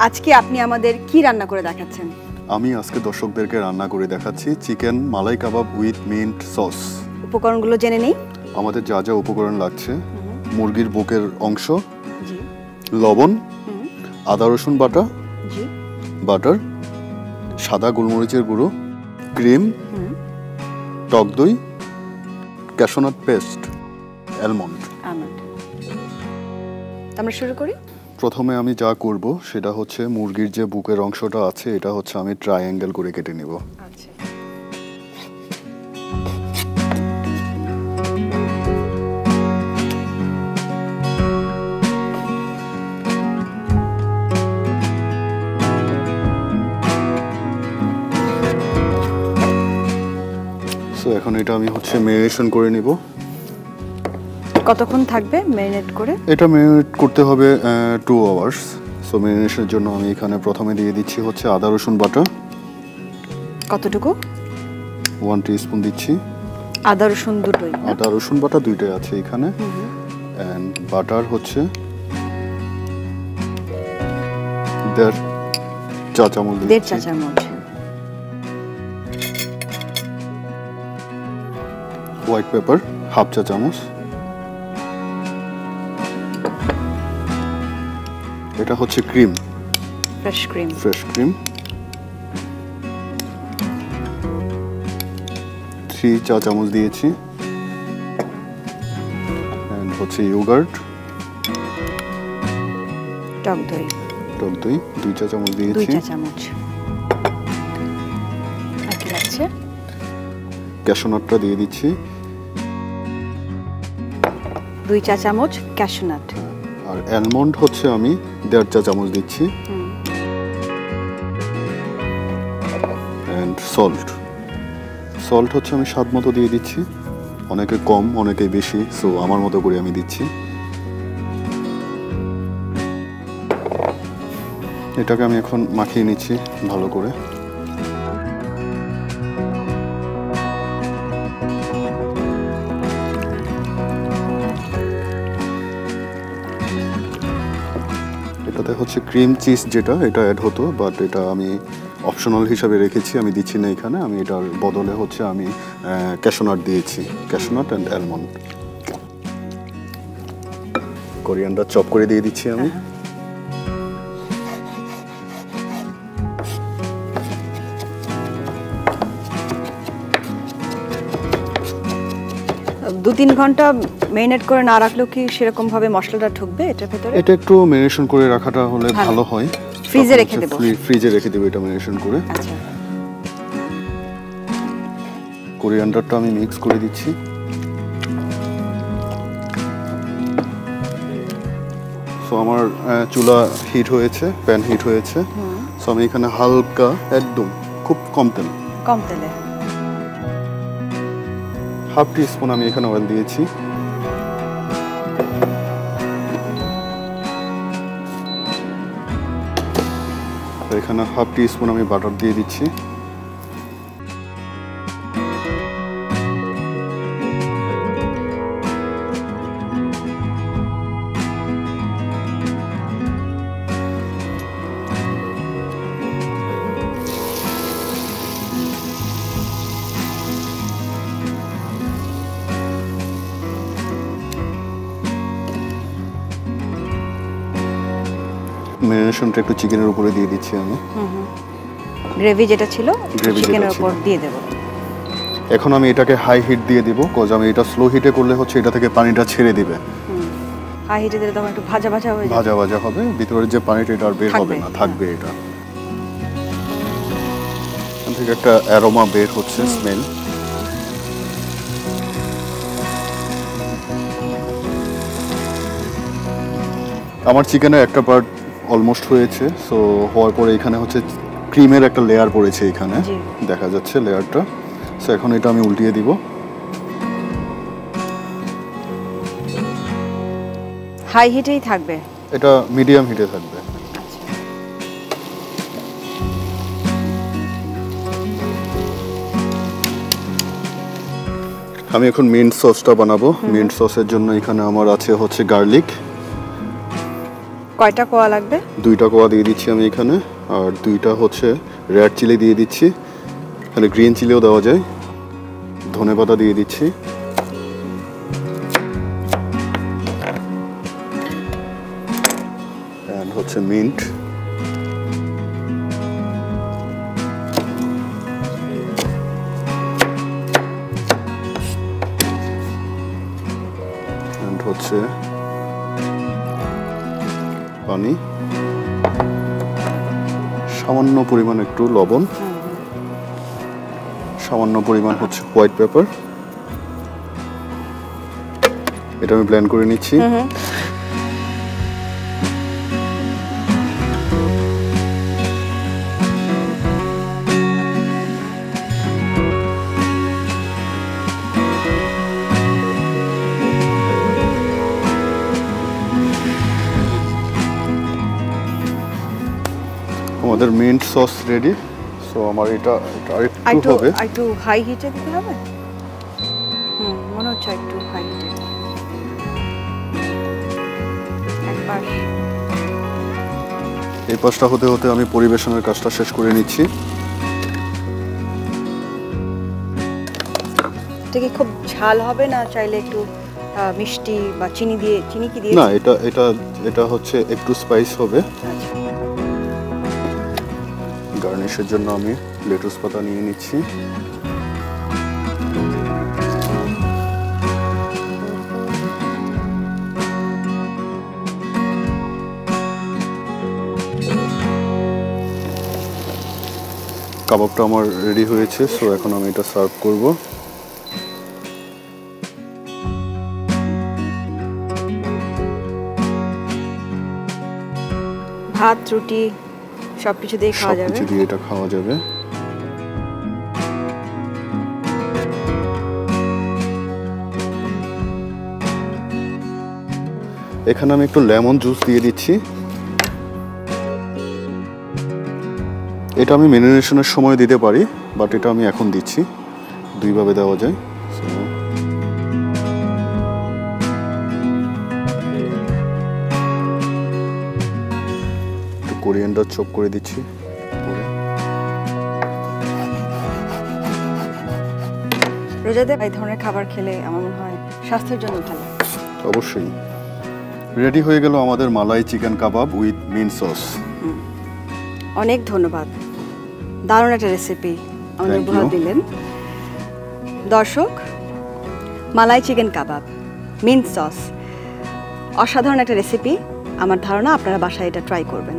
আজকে আপনি আমাদের কি রান্না করে দেখাচ্ছেন? আমি আজকে দর্শকদেরকে রান্না করে দেখাচ্ছি chicken malai kebab with mint sauce. উপকরণগুলো জেনে নেই। আমাদের যা যা উপকরণ লাগছে: মুরগির বুকের অংশ, লবণ, আদা রসুন বাটা, বাটার, সাদা গোলমরিচের গুঁড়ো, ক্রিম, টক দই, ক্যাশনাট পেস্ট, অ্যালমন্ড। আমরা শুরু করি। প্রথমে আমি যা করব সেটা হচ্ছে মুরগির যে বুকের অংশটা আছে এটা হচ্ছে আমি ট্রায়াঙ্গেল করে কেটে নেব। আচ্ছা। সো এখন এটা আমি হচ্ছে ম্যারিনেশন করে নিব। কতক্ষণ থাকবে ম্যারিনেট করে? এটা ম্যারিনেট করতে হবে 2 আওয়ার্স। সো ম্যারিনেশনের জন্য আমি এখানে প্রথমে দিয়ে দিচ্ছি হচ্ছে আদা রসুন বাটা। কতটুকু? 1 টিস্পুন দিচ্ছি। আদা রসুন দুটোই? আদা রসুন বাটা দুইটাই আছে এখানে। এন্ড বাটার হচ্ছে 1.5 চা চামচ। 1.5 চা চামচ। হোয়াইট পেপার 1/2 চা চামচ। এটা হচ্ছে ক্রিম, ফ্রেশ ক্রিম। 3 চা চামচ দিয়েছি। এন্ড হচ্ছে ইয়োগার্ট, টক দই 2 চা চামচ দিয়েছি। 2 চা চামচ। আর কি লাগছে? ক্যাশনাটটা দিয়ে দিচ্ছি। 2 চা চামচ ক্যাশনাট। আর অ্যালমন্ড হচ্ছে আমি 1.5 চা চামচ দিচ্ছি। এন্ড সল্ট হচ্ছে আমি স্বাদ মতো দিয়ে দিচ্ছি। অনেকে কম অনেকে বেশি, সো আমার মতো করে আমি দিচ্ছি। এটাকে আমি এখন মাখিয়ে নিচ্ছি ভালো করে। এটাতে হচ্ছে ক্রিম চিজ যেটা এটা অ্যাড হতো, বাট এটা আমি অপশনাল হিসাবে রেখেছি, আমি দিচ্ছি না এখানে। আমি এটার বদলে হচ্ছে আমি ক্যাশনাট দিয়েছি, cashew nut and almond. Coriander chop করে দিয়ে দিচ্ছি আমি। দু 3 ঘন্টা ম্যারিনেট করে না রাখলেও কি সেরকম ভাবে মশলাটা ঢুকবে এটার ভিতরে? এটা একটু ম্যারিনেশন করে রাখাটা হলে ভালো হয়। ফ্রিজে রেখে দেব? ফ্রিজে রেখে দেব এটা ম্যারিনেশন করে। আচ্ছা। কোরিয়ান্ডারটা আমি মিক্স করে দিচ্ছি। সো আমার চুলা হিট হয়েছে, প্যান হিট হয়েছে। সো আমি এখানে হালকা একদম খুব কম তেলে 1/2 টিস্পুন আমি এখানে অয়েল দিয়েছি। এখানে 1/2 টিস্পুন আমি বাটার দিয়ে দিচ্ছি। ম্যারিনেশনটা একটু চিকেনের উপরে দিয়ে দিচ্ছি আমি। গ্রেভি যেটা ছিল চিকেনের উপর দিয়ে দেব। এখন আমি এটাকে হাই হিট দিয়ে দিব, কজ আমি এটা স্লো হিটে করলে হচ্ছে এটা থেকে পানিটা ছেড়ে দিবে। হাই হিটে দিলে তখন একটু ভাজা ভাজা হয়ে যাবে। ভাজা ভাজা হবে, ভিতরে যে পানিটা এটা আর বের হবে না, থাকবে এটা। এখান থেকে একটা অ্যারোমা বের হচ্ছে, স্মেল। আমার চিকেনের একটা পার্ট অলমোস্ট হয়েছে। সো হওয়ার পরে এখানে হচ্ছে ক্রিমের একটা লেয়ার পড়েছে, এখানে দেখা যাচ্ছে লেয়ারটা। সো এখন এটা আমি উল্টিয়ে দিব। হাই হিটেই থাকবে? এটা মিডিয়াম হিটে থাকবে। আমি এখন মিন্ট সসটা বানাবো। মিন্ট সসের জন্য এখানে আমার আছে হচ্ছে গার্লিক, কয়টা কোয়া লাগবে? 2টা কোয়া দিয়ে দিচ্ছি আমি এখানে, আর 2টা হচ্ছে রেড চিলি দিয়ে দিচ্ছি, এখানে গ্রিন চিলিও দেওয়া যায়। ধনেপাতা দিয়ে দিচ্ছি, এন্ড হচ্ছে মিন্ট, এন্ড হচ্ছে পানি, সামান্য পরিমাণ একটু লবণ, সামান্য পরিমাণ হচ্ছে হোয়াইট পেপার। এটা আমি ব্লেন্ড করে নিচ্ছি। আমাদের মিন্ট সস রেডি। সো আমার এটা আরেকটু হবে, একটু হাই হিটে দিতে হবে। মনে হচ্ছে একটু হাই হিটে। এই পাশটা হতে হতে আমি পরিবেশনের কাজটা শেষ করে নিচ্ছি। এটা কি খুব ঝাল হবে না? চাইলে একটু মিষ্টি বা চিনি কি দিয়ে? না, এটা হচ্ছে একটু স্পাইস হবে। আচ্ছা, গার্নিশের জন্য আমি লেটুস পাতা নিয়ে নিচ্ছি। কাবাবটা আমার রেডি হয়েছে, সো এখন আমি এটা সার্ভ করব। ভাত, রুটি সবকিছু দিয়ে খাওয়া যাবে। সবকিছু দিয়ে এটা খাওয়া যাবে। এখানে আমি একটু লেমন জুস দিয়ে দিচ্ছি। এটা আমি ম্যারিনেশনের সময় দিতে পারি, বাট এটা আমি এখন দিচ্ছি। দুইভাবে দেওয়া যায়। একটু কোরিয়ান্ডার চপ করে দিচ্ছি। রোজাতে এই ধরনের খাবার খেলে আমার মনে হয় স্বাস্থ্যের জন্য ভালো। অবশ্যই। রেডি হয়ে গেল আমাদের malai chicken kebab with mint sauce. অনেক ধন্যবাদ, দারুণ একটা রেসিপি আমাদের উপহার দিলেন। দর্শক, malai chicken kebab, mint sauce, অসাধারণ একটা রেসিপি। আমার ধারণা আপনারা বাসায় এটা ট্রাই করবেন।